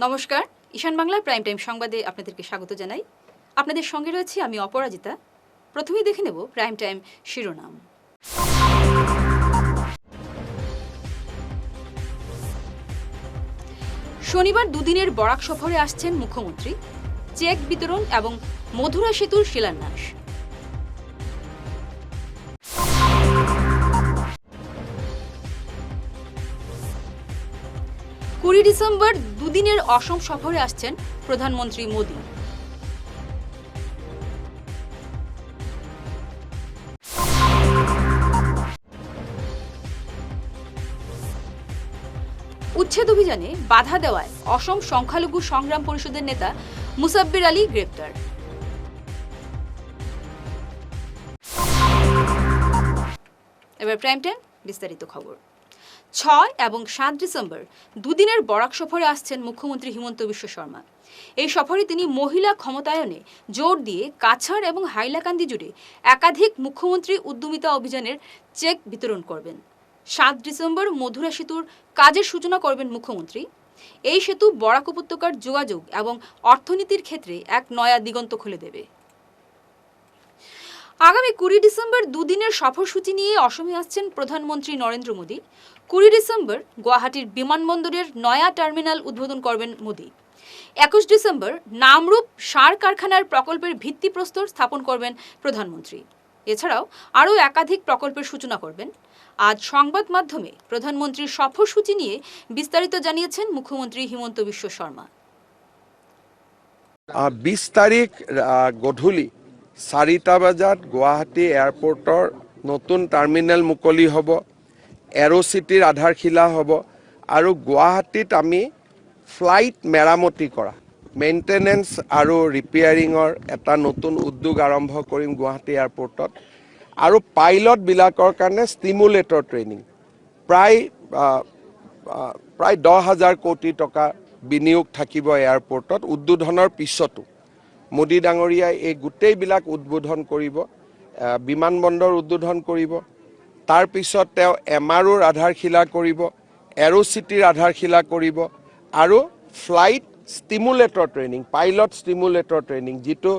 নমস্কার, ঈশান বাংলার prime time সংবাদে আপনাদেরকে স্বাগত জানাই। আপনাদের সঙ্গে রয়েছি আমি অপরাজিতা। প্রথমেই দেখে নেব প্রাইম টাইম শিরোনাম। শনিবার দুদিনের বরাক সফরে আসছেন মুখ্যমন্ত্রী, চেক বিতরণ এবং মধুরা সেতুর শিলান্যাস। কুড়ি ডিসেম্বর দুদিনের অসম সফরে আসছেন প্রধানমন্ত্রী মোদী। উচ্ছেদ অভিযানে বাধা দেওয়ায় অসম সংখ্যালঘু সংগ্রাম পরিষদের নেতা মুসাব্বির আলী গ্রেপ্তার। এবার প্রাইম টাইম বিস্তারিত খবর। 6 এবং 7 ডিসেম্বর দুদিনের বরাক সফরে আসছেন মুখ্যমন্ত্রী হিমন্ত বিশ্ব শর্মা। এই সফরে তিনি মহিলা ক্ষমতায়নে জোর দিয়ে কাছাড় এবং হাইলাকান্দি জুড়ে একাধিক মুখ্যমন্ত্রী উদ্যমিতা অভিযানের চেক বিতরণ করবেন। 7 ডিসেম্বর মধুরা সেতুর কাজের সূচনা করবেন মুখ্যমন্ত্রী। এই সেতু বরাক উপত্যকার যোগাযোগ এবং অর্থনীতির ক্ষেত্রে এক নয়া দিগন্ত খুলে দেবে। আগামী 20 ডিসেম্বর দুদিনের সফরসূচি নিয়ে অসমে আসছেন প্রধানমন্ত্রী নরেন্দ্র মোদী। 20 ডিসেম্বর গুয়াহাটির বিমানবন্দরের নয়া টার্মিনাল উদ্বোধন করবেন মোদী। 21 ডিসেম্বর নামরূপ সার কারখানার প্রকল্পের ভিত্তিপ্রস্তর স্থাপন করবেন প্রধানমন্ত্রী। এছাড়াও আরও একাধিক প্রকল্পের সূচনা করবেন। আজ সংবাদ মাধ্যমে প্রধানমন্ত্রীর সফরসূচি নিয়ে বিস্তারিত জানিয়েছেন মুখ্যমন্ত্রী হিমন্ত বিশ্ব শর্মা। 20 তাৰিখ গধূলি 4টা বজাত গুৱাহাটী এয়াৰপৰ্টৰ নতুন টাৰ্মিনেল মুকলি হ'ব, এৰো চিটিৰ আধাৰশিলা হ'ব আৰু গুৱাহাটীত আমি ফ্লাইট মেৰামতি কৰা মেইনটেনেন্স আৰু ৰিপেয়াৰিঙৰ এটা নতুন উদ্যোগ আৰম্ভ কৰিম গুৱাহাটী এয়াৰপৰ্টত। আৰু পাইলটবিলাকৰ কাৰণে ষ্টিমুলেটৰ ট্ৰেইনিং প্ৰায় 10,000 কোটি টকা বিনিয়োগ থাকিব এয়াৰপৰ্টত। উদ্বোধনৰ পিছতো মোদী ডাঙৰীয়াই এই গোটেইবিলাক উদ্বোধন কৰিব, বিমানবন্দৰ উদ্বোধন কৰিব, তাৰপিছত তেওঁ MROৰ আধাৰশিলা কৰিব, এৰো চিটিৰ আধাৰশিলা কৰিব আৰু ফ্লাইট ষ্টিমুলেটৰ ট্ৰেইনিং, পাইলট ষ্টিমুলেটৰ ট্ৰেইনিং, যিটো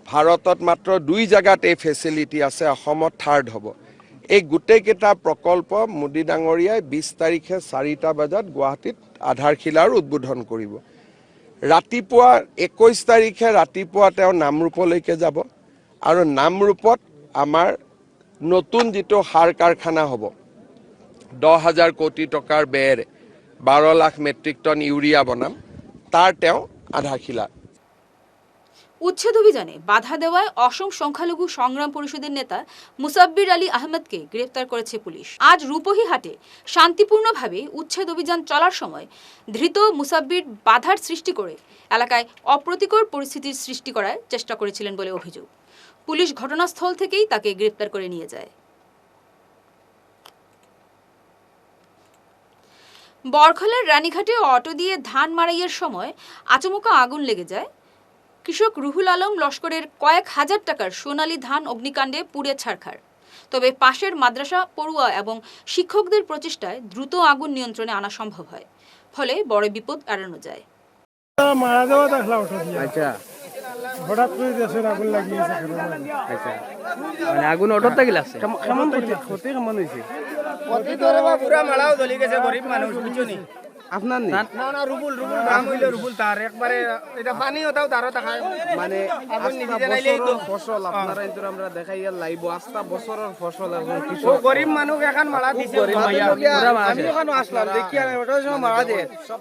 ভাৰতত মাত্ৰ 2 জেগাত এই ফেচিলিটি আছে, অসমত থাৰ্ড হ'ব। এই গোটেইকেইটা প্ৰকল্প মোদী ডাঙৰীয়াই 20 তাৰিখে 4টা বজাত গুৱাহাটীত আধাৰশিলাৰ উদ্বোধন কৰিব। ৰাতিপুৱা 21 তাৰিখে ৰাতিপুৱা তেওঁ নামৰূপলৈকে যাব আৰু নামৰূপত আমাৰ নতুন যিটো সাৰ কাৰখানা হ'ব 10,000 কোটি টকাৰ ব্যয়েৰে 12 লাখ মেট্ৰিক টন ইউৰিয়া বনাম, তাৰ তেওঁ আধাৰশিলা। উচ্ছেদ অভিযানে বাধা দেওয়ায় অসম সংখ্যালঘু সংগ্রাম পরিষদের নেতা মুসাব্বির আলী আহমেদকে গ্রেফতার করেছে পুলিশ। আজ রূপহীহাটে শান্তিপূর্ণভাবে উচ্ছেদ অভিযান চলার সময় ধৃত মুসাব্বির বাধার সৃষ্টি করে এলাকায় অপ্রীতিকর পরিস্থিতির সৃষ্টি করার চেষ্টা করেছিলেন বলে অভিযোগ। পুলিশ ঘটনাস্থল থেকেই তাকে গ্রেফতার করে নিয়ে যায়। বরখলার রানীঘাটে অটো দিয়ে ধান মাড়াইয়ের সময় আচমকা আগুন লেগে যায়। কৃষক রুহুল আলম লস্করের কয়েক হাজার টাকার সোনালী ধান অগ্নিকাণ্ডে পুড়ে ছারখার। তবে পাশের মাদ্রাসা পড়ুয়া এবং শিক্ষকদের প্রচেষ্টায় দ্রুত আগুন নিয়ন্ত্রণে আনা সম্ভব হয়, ফলে বড় বিপদ এড়ানো যায়। মারা যাওয়া দেখলাম ওটা দিয়ে। আচ্ছা হঠাৎ করে দেশের আগুন লাগিয়েছে। আচ্ছা মানে আগুন অটোর থেকে লাগছে? কেমন ক্ষতি কেমন হয়েছে? পুরা মালাও জ্বলি গেছে, গরিব মানুষ বুঝছো নি। আপনার নেই না না রুবুল দাম হইলো রুবুল তার একবারে এটা পানি ওটাও তারও দেখায় মানে আগুন আস্তা নিভিজে নাইলেই তো বছরের ফসল আপনারা কিন্তু আমরা দেখাই লাইব আস্তা বছরের ফসল এবং ও কৃষক গরিব মানুষ এখন মারা দিছে। গরিব মাইয়া, পুরা মারা আমি যায়। ওখানে আসলাম দেখি আর ওটার সময় মারা দে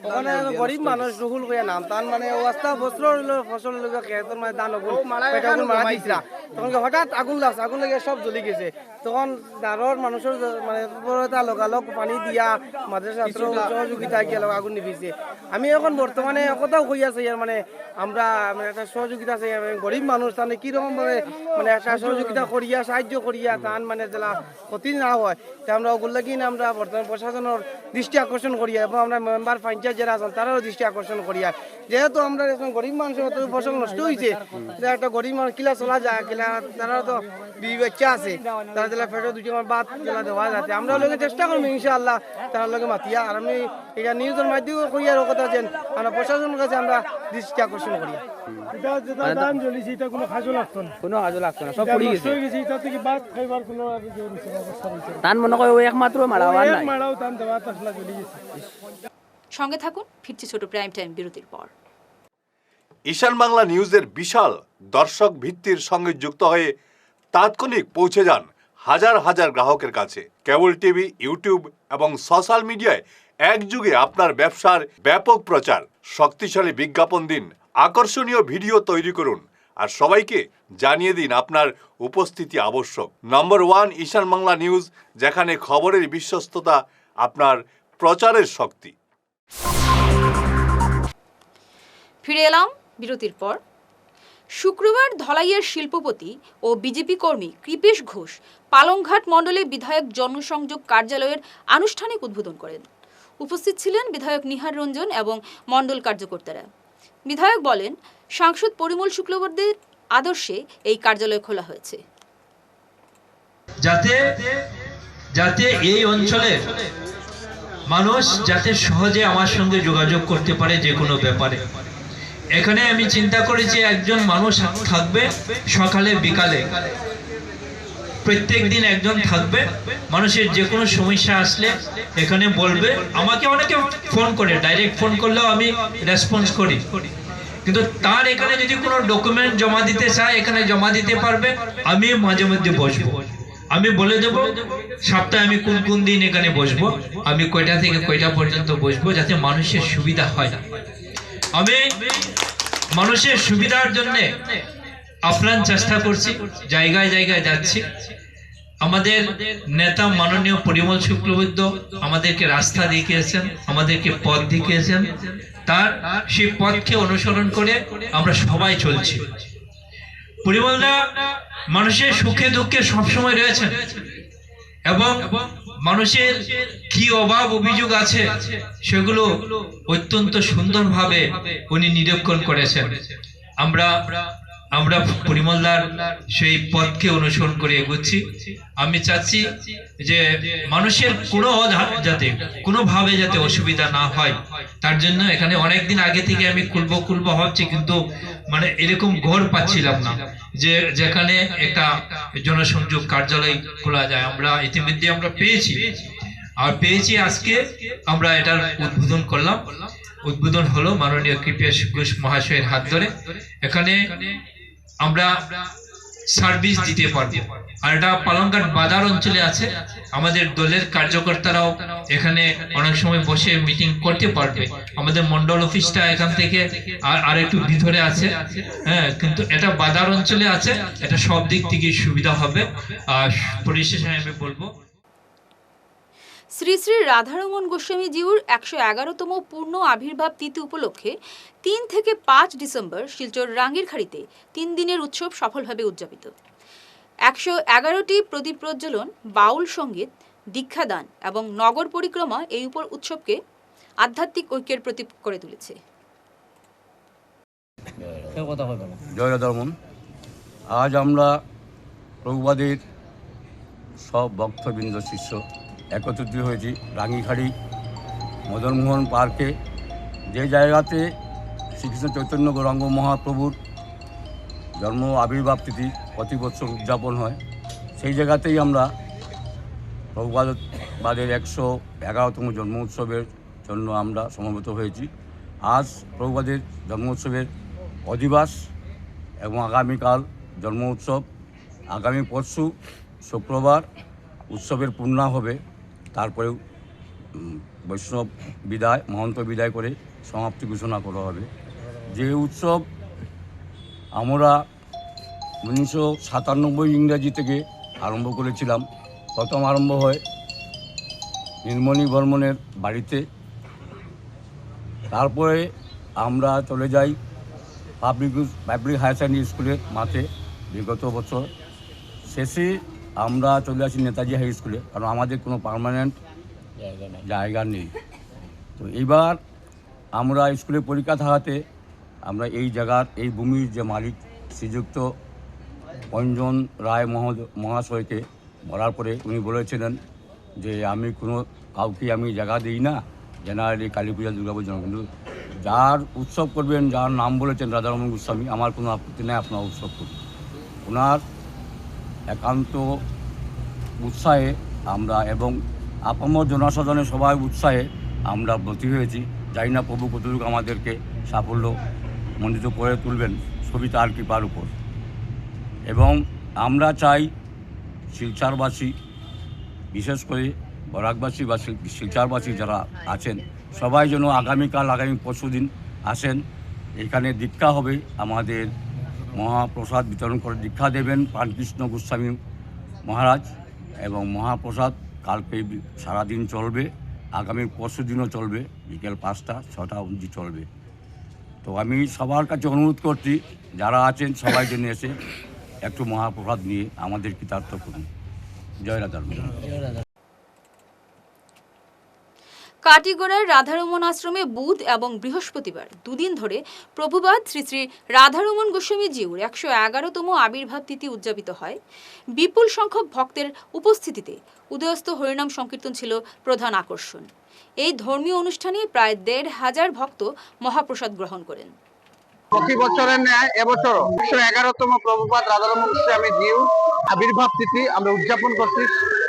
ওখানে গরিব মানুষ রুহুল কইয়া নাম তার মানে অবস্থা বছর ফসল লোক খেতের মানে ধান ও মারা পেটে এখন আগুন মারা ঘুমাইছে। দিছিলা তখন হঠাৎ আগুন লাগছে, আগুন লেগে সব জ্বলি গেছে। তখন দাঁড়র মানুষের মানে তৎপরতা লগালগ পানি দিয়া মাদ্রাসা ছাত্র সহযোগিতা গিয়ে আগুন নিভিছে। আমি এখন বর্তমানে কোথাও কই আছে মানে আমরা মানে একটা সহযোগিতা আছে, গরিব মানুষ তাহলে কিরকম ভাবে মানে একটা সহযোগিতা করিয়া সাহায্য করিয়া তান মানে জেলা ক্ষতি না হয় তা আমরা ওগুলো কিনে আমরা বর্তমান প্রশাসনের দৃষ্টি আকর্ষণ করিয়া এবং আমরা মেম্বার পঞ্চায়েত যারা আছেন তারাও দৃষ্টি আকর্ষণ করিয়া, যেহেতু আমরা এখন গরিব মানুষের তো ফসল নষ্ট হয়েছে, যে একটা গরিব মানুষ কিলা চলা যায় কিলা তারা তো বিবি বাচ্চা আছে, তারা জেলা ফেটে দুটি আমার বাদ জেলা দেওয়া যাচ্ছে। আমরা লোকের চেষ্টা করবো ইনশাআল্লাহ তারা লোকে মাতিয়া। আর আমি এটা নিউজের মাধ্যমে কইয়ার কথা যেন আমরা প্রশাসনের কাছে আমরা দৃষ্টি আকর্ষণ করি। এটা যেটা দান জ্বলিছে এটা কোনো খাজো লাগতো না, কোনো কাজে লাগতো না, সব পড়ে গেছে। হয়ে গেছে এটা থেকে বাদ খাইবার কোনো আর যে অবস্থা হয়েছে তান মনে করে ওই একমাত্র মারাওয়ার নাই। মারাও তান দেওয়া তাসলা জ্বলি গেছে। সঙ্গে থাকুন, ফিরছি ছোট প্রাইম টাইম বিরতির পর। ঈশান বাংলা নিউজের বিশাল দর্শক ভিত্তির সঙ্গে যুক্ত হয়ে তাৎক্ষণিক পৌঁছে যান হাজার হাজার গ্রাহকের কাছে। কেবল টিভি, ইউটিউব এবং সোশ্যাল মিডিয়ায় একযুগে আপনার ব্যবসার ব্যাপক প্রচার। শক্তিশালী বিজ্ঞাপন দিন, আকর্ষণীয় ভিডিও তৈরি করুন আর সবাইকে জানিয়ে দিন আপনার উপস্থিতি আবশ্যক। নম্বর 1 ঈশান বাংলা নিউজ, যেখানে খবরের বিশ্বস্ততা আপনার প্রচারের শক্তি। ফিরে এলাম বিরতির পর। শুক্রবার ধলাইয়ের শিল্পপতি ও বিজেপি কর্মী কৃপেশ ঘোষ পালংঘাট মণ্ডলে বিধায়ক জনসংযোগ কার্যালয়ের আনুষ্ঠানিক উদ্বোধন করেন। উপস্থিত ছিলেন বিধায়ক নিহার রঞ্জন এবং মণ্ডল কার্যকর্তারা। বিধায়ক বলেন, সাংসদ পরিমল শুক্লবৈদ্যের আদর্শে এই কার্যালয় খোলা হয়েছে, যাতে এই অঞ্চলের মানুষ যাতে সহজে আমার সঙ্গে যোগাযোগ করতে পারে যে কোনো ব্যাপারে। এখানে আমি চিন্তা করেছি একজন মানুষ থাকবে সকালে বিকালে, প্রত্যেক দিন একজন থাকবে। মানুষের যে কোনো সমস্যা আসলে এখানে বলবে। আমাকে অনেকে ফোন করে, ডাইরেক্ট ফোন করলেও আমি রেসপন্স করি, কিন্তু তার এখানে যদি কোনো ডকুমেন্ট জমা দিতে চায় এখানে জমা দিতে পারবে। আমি মাঝে মধ্যে বসবো, আমি বলে দেবো সপ্তাহে আমি কোন কোন দিন এখানে বসবো, আমি কয়টা থেকে কয়টা পর্যন্ত বসবো, যাতে মানুষের সুবিধা হয়। আমি মানুষের সুবিধার জন্য আপ্রাণ চেষ্টা করছি, জায়গায় জায়গায় যাচ্ছি। আমাদের নেতা মাননীয় পরিমল শুক্লবৈদ্য আমাদেরকে রাস্তা দেখিয়েছেন, আমাদেরকে পথ দেখিয়েছেন, তার সেই পথকে অনুসরণ করে আমরা সবাই চলছি। পরিমলদা মানুষের সুখে দুঃখে সবসময় রয়েছেন এবং মানুষের কি অভাব অভিযোগ আছে সেগুলো অত্যন্ত সুন্দরভাবে উনি নিরীক্ষণ করেছেন। আমরা পরিমলদার সেই পথকে অনুসরণ করে এগোচ্ছি। আমি চাচ্ছি যে মানুষের কোনো যাতে কোনোভাবে যাতে অসুবিধা না হয়, তার জন্য এখানে অনেকদিন আগে থেকে আমি খুলবো ভাবছি, কিন্তু মানে এরকম ঘর পাচ্ছিলাম না যে যেখানে একটা জনসংযোগ কার্যালয় খোলা যায়। আমরা ইতিমধ্যে আমরা পেয়েছি আজকে আমরা এটার উদ্বোধন করলাম। উদ্বোধন হলো মাননীয় কৃপেশ ঘোষ মহাশয়ের হাত ধরে। এখানে আমরা সার্ভিস দিতে পারবো। আর এটা পালংঘাট বাজার অঞ্চলে আছে। আমাদের দলের কার্যকর্তারাও এখানে অনেক সময় বসে মিটিং করতে পারবে। আমাদের মন্ডল অফিসটা এখান থেকে আর একটু ভিতরে আছে, হ্যাঁ, কিন্তু এটা বাজার অঞ্চলে আছে। এটা সব দিক থেকে সুবিধা হবে। আর পরিশেষে আমি বলবো, শ্রী শ্রী রাধারমণ গোস্বামী জিউর 111তম পূর্ণ আবির্ভাব তিথি উপলক্ষে 3 থেকে 5 ডিসেম্বর শিলচর রাঙ্গিরখাড়িতে 3 দিনের উৎসব সফলভাবে উদযাপিত। 111টি প্রদীপ প্রজ্বলন, বাউল সঙ্গীত, দীক্ষাদান এবং নগর পরিক্রমা এই উৎসবকে আধ্যাত্মিক ঐক্যের প্রতীক করে তুলেছে। জয় রাধারমণ। আজ আমরা প্রভুপাদের সব ভক্তবৃন্দ শিষ্য একত্রিত হয়েছি রাঙ্গিখাড়ি মদনমোহন পার্কে, যে জায়গাতে শ্রীকৃষ্ণ চৈতন্য গৌরাঙ্গ মহাপ্রভুর জন্ম আবির্ভাব তিথি প্রতি বছর উদযাপন হয়। সেই জায়গাতেই আমরা প্রভুপাদের 111তম জন্ম উৎসবের জন্য আমরা সমবেত হয়েছি। আজ প্রভুপাদের জন্ম উৎসবের অধিবাস এবং আগামীকাল জন্ম উৎসব। আগামী পরশু শুক্রবার উৎসবের পূর্ণা হবে, তারপরে বৈষ্ণব বিদায়, মহন্ত বিদায় করে সমাপ্তি ঘোষণা করা হবে। যে উৎসব আমরা 1997 ইংরাজি থেকে আরম্ভ করেছিলাম। প্রথম আরম্ভ হয় নীলমণি বর্মনের বাড়িতে, তারপরে আমরা চলে যাই পাবলিক হায়ার সেকেন্ডারি স্কুলের মাঠে বিগত বছর। শেষে আমরা চলে আসি নেতাজি হাই স্কুলে, কারণ আমাদের কোনো পার্মানেন্ট জায়গা নেই। তো এইবার আমরা স্কুলে পরীক্ষা থাকাতে আমরা এই জায়গার, এই ভূমির যে মালিক শ্রীযুক্ত অঞ্জন রায় মহাশয়কে বলার পরে উনি বলেছিলেন যে আমি কোনো কাউকে আমি জায়গা দিই না, জেনারেলি কালী পূজা দুর্গা পূজা, কিন্তু যার উৎসব করবেন, যার নাম বলেছেন রাধারমণ গোস্বামী, আমার কোনো আপত্তি নেই, আপনার উৎসব করুন। ওনার একান্ত উৎসাহে আমরা এবং আপামর জনসাধারণের সবাই উৎসাহে আমরা ব্রতী হয়েছি। জানি না প্রভু কতটুকু আমাদেরকে সাফল্য মণ্ডিত করে তুলবেন, ছবি তার কৃপার উপর। এবং আমরা চাই শিলচরবাসী, বিশেষ করে বরাকবাসী বা শিলচরবাসী যারা আছেন, সবাই যেন আগামী পরশুদিন আসেন। এখানে দীক্ষা হবে, আমাদের মহাপ্রসাদ বিতরণ করে দীক্ষা দেবেন প্রাণকৃষ্ণ গোস্বামী মহারাজ, এবং মহাপ্রসাদ কালকে সারাদিন চলবে, আগামী পরশুদিনও চলবে, বিকেল 5টা 6টা অবধি চলবে। তো আমি সবার কাছে অনুরোধ করছি, যারা আছেন সবাই জন্য এসে একটু মহাপ্রসাদ নিয়ে আমাদের কৃতার্থ করুন। জয় রাধারমণ। কাটিগড়ার রাধারমণ আশ্রমে বুধ এবং বৃহস্পতিবার দুদিন ধরে প্রভুপাদ শ্রী শ্রী রাধারমণ গোস্বামী জিউর 111তম আবির্ভাব তিথি উদযাপিত হয়। বিপুল সংখ্যক ভক্তের উপস্থিতিতে উদয়স্ত হরিনাম সংকীর্তন ছিল প্রধান আকর্ষণ। এই ধর্মীয় অনুষ্ঠানে প্রায় 1,500 ভক্ত মহাপ্রসাদ গ্রহণ করেন। প্রতি বছরের ন্যায় এবছর 111তম প্রভুপাদ রাধারমণ গোস্বামী জিউ আবির্ভাব তিথি আমরা উদযাপন করছি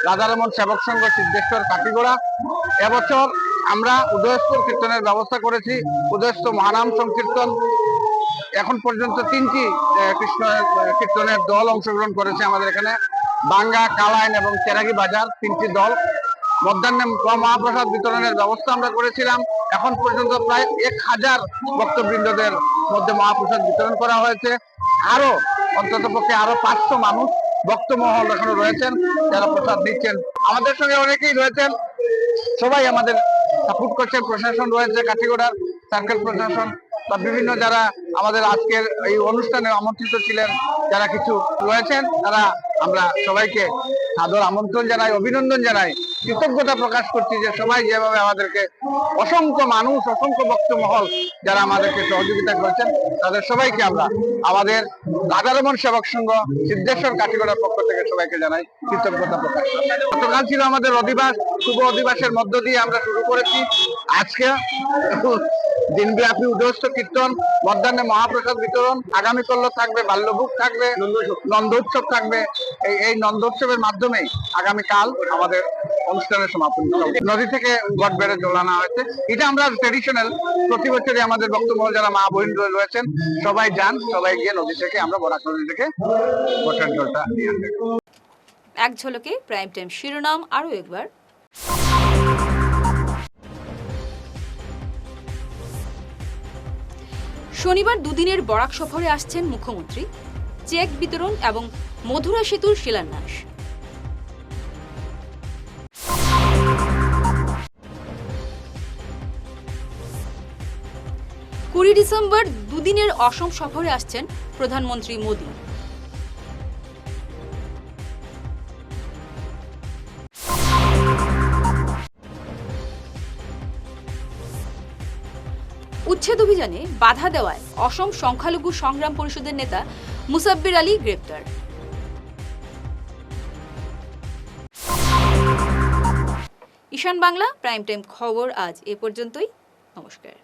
রাধারমণ সেবক সংঘ সিদ্ধেশ্বর কাটিগড়া। এবছর আমরা উদয়স্ত কীর্তনের ব্যবস্থা করেছি। উদয়স্ত মহানাম সংকীর্তন, এখন পর্যন্ত 3টি কৃষ্ণ কীর্তনের দল অংশগ্রহণ করেছে আমাদের এখানে। বাঙ্গা, কালাইন এবং চেরাগি বাজার 3টি দল। মধ্যাহ্নে মহাপ্রসাদ বিতরণের ব্যবস্থা আমরা করেছিলাম। এখন পর্যন্ত প্রায় 1000 ভক্তবৃন্দদের মধ্যে মহাপ্রসাদ বিতরণ করা হয়েছে। আরো অন্ততপক্ষে আরো 500 মানুষ ভক্তমহল এখনো রয়েছেন যারা প্রসাদ দিচ্ছেন। আমাদের সঙ্গে অনেকেই রয়েছেন, সবাই আমাদের সাপোর্ট করছেন। প্রশাসন রয়েছে, কাঠিগড়ার সার্কেল প্রশাসন বা বিভিন্ন যারা আমাদের আজকের এই অনুষ্ঠানে আমন্ত্রিত ছিলেন, যারা কিছু রয়েছেন, তারা আমরা সবাইকে সাদর আমন্ত্রণ জানাই, অভিনন্দন জানাই, কৃতজ্ঞতা প্রকাশ করছি যে সবাই যেভাবে আমাদেরকে, অসংখ্য মানুষ, অসংখ্য ভক্তমহল যারা আমাদেরকে সহযোগিতা করেছেন, তাদের সবাইকে আমরা আমাদের রাধারমণ সেবক সংঘ সিদ্ধেশ্বর কাঠিগড়ার পক্ষ থেকে সবাইকে জানাই কৃতজ্ঞতা প্রকাশ। গতকাল ছিল আমাদের অধিবাস, শুভ অধিবাসের মধ্য দিয়ে আমরা শুরু করেছি। আজকে দিনব্যাপী উদয়স্ত কীর্তন, মধ্যাহ্নে মহাপ্রসাদ বিতরণ, আগামীকাল থাকবে বাল্যভোগ, থাকবে নন্দোৎসব থাকবে। এই নন্দোৎসবের মাধ্যমেই আগামীকাল আমাদের অনুষ্ঠানের সমাপন। নদী থেকে গট বেড়ে জল আনা হয়েছে। এটা আমরা ট্রেডিশনাল, প্রতি বছরই আমাদের ভক্তমহল যারা মা বোন রয়েছেন সবাই যান, সবাই গিয়ে নদী থেকে, আমরা বরাক নদী থেকে গটের জলটা নিয়ে আসি। এক ঝলকে প্রাইম টাইম শিরোনাম আরও একবার। শনিবার দুদিনের বরাক সফরে আসছেন মুখ্যমন্ত্রী। চেক বিতরণ এবং মধুরা সেতুর শিলান্যাস। ডিসেম্বর দুদিনের অসম সফরে আসছেন প্রধানমন্ত্রী মোদী। উচ্ছেদ অভিযানে বাধা দেওয়ায় অসম সংখ্যালঘু সংগ্রাম পরিষদের নেতা মুসাব্বির আলী গ্রেপ্তার। ঈশান বাংলা প্রাইম টাইম খবর আজ এ পর্যন্তই। নমস্কার।